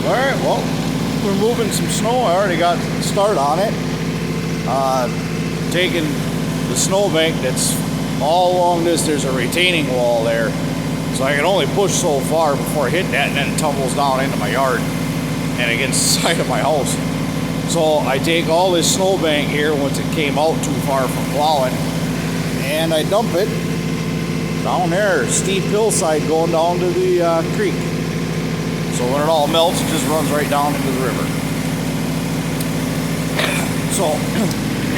Alright, well, we're moving some snow. I already got a start on it. Taking the snowbank that's all along this, there's a retaining wall there. So I can only push so far before I hit that, and then it tumbles down into my yard and against the side of my house. So I take all this snowbank here once it came out too far from plowing, and I dump it down there, steep hillside going down to the creek. So when it all melts, it just runs right down into the river. So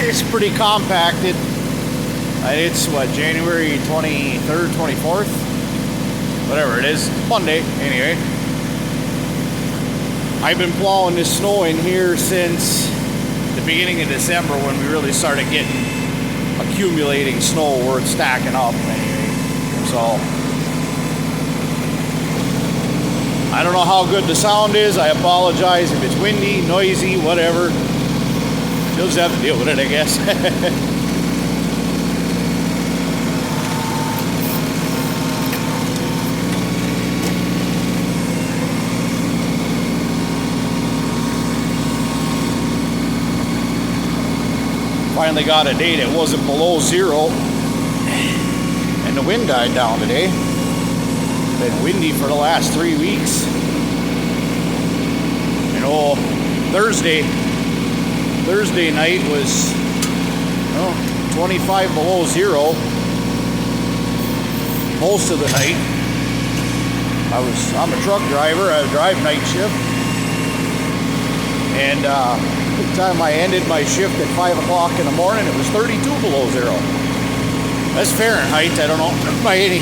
it's pretty compacted. It's what, January 23rd, 24th? Whatever it is, Monday anyway. I've been plowing this snow in here since the beginning of December, when we really started getting accumulating snow where it's stacking up anyway. So I don't know how good the sound is. I apologize if it's windy, noisy, whatever. You'll just have to deal with it, I guess. Finally got a day that wasn't below zero, and the wind died down today. Been windy for the last 3 weeks. You know, Thursday night was 25 below zero most of the night. I'm a truck driver. I drive night shift, and the time I ended my shift at 5 o'clock in the morning, it was 32 below zero. That's Fahrenheit. I don't know if any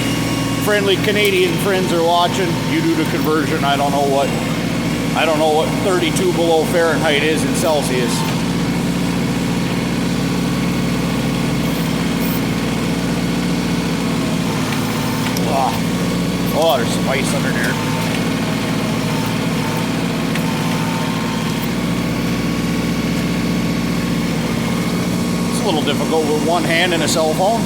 friendly Canadian friends are watching. You do the conversion. I don't know what 32 below Fahrenheit is in Celsius. Oh, there's some ice under there. It's a little difficult with one hand and a cell phone.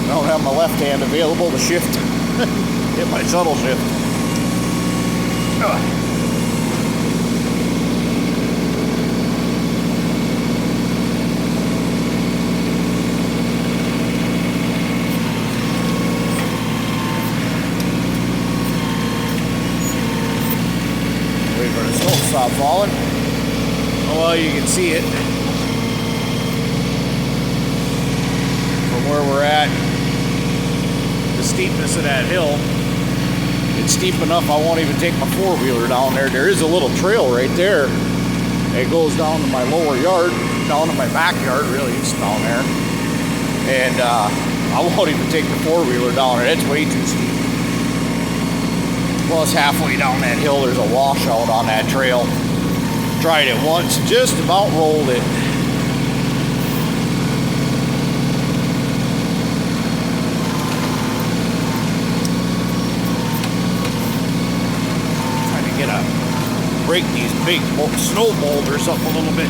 I don't have my left hand available to shift. Hit my shuttle shift. Wait for the snow to stop falling. Oh, well, you can see it from where we're at. The steepness of that hill, it's steep enough I won't even take my four-wheeler down there. There is a little trail right there. It goes down to my lower yard, down to my backyard, really. It's down there. And I won't even take the four-wheeler down there. It's way too steep. Plus, halfway down that hill, there's a washout on that trail. Tried it once, just about rolled it. Break these big snow boulders up a little bit.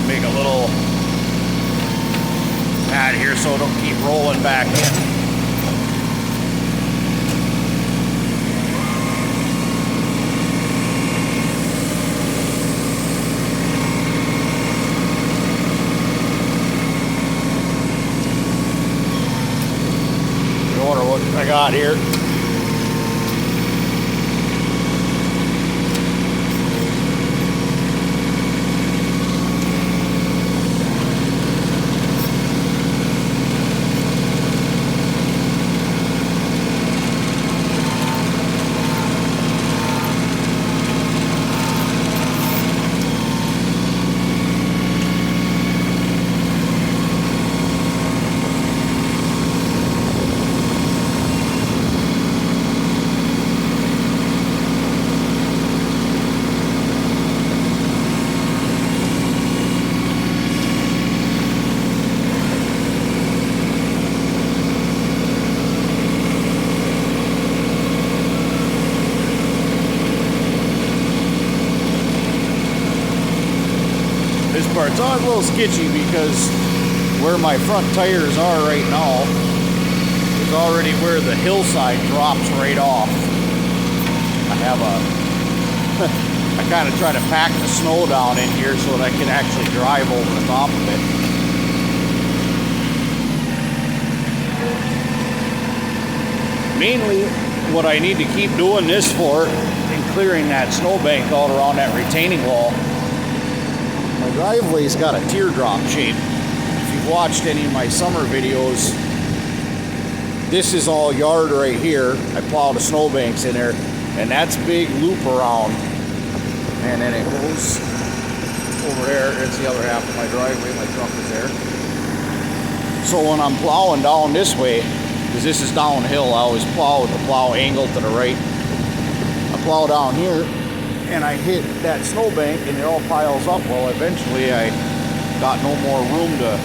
Make a little pad here so it don't keep rolling back in. What I got here. it's always a little sketchy because where my front tires are right now is already where the hillside drops right off. I have I kind of try to pack the snow down in here so that I can actually drive over the top of it. Mainly what I need to keep doing this for and clearing that snowbank out around that retaining wall. My driveway's got a teardrop shape. If you've watched any of my summer videos, this is all yard right here. I plow the snowbanks in there, and that's big loop around. And then it goes over there. It's the other half of my driveway. My truck is there. So when I'm plowing down this way, because this is downhill, I always plow with the plow angle to the right. I plow down here, and I hit that snowbank, and it all piles up. Well, eventually I got no more room to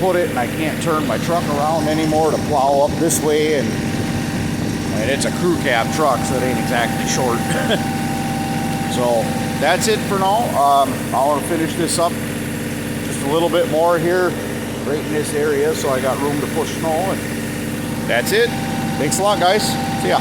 put it, and I can't turn my truck around anymore to plow up this way. And it's a crew cab truck, so it ain't exactly short. So that's it for now. I want to finish this up just a little bit more here, right in this area, so I got room to push snow. And that's it. Thanks a lot, guys. See ya.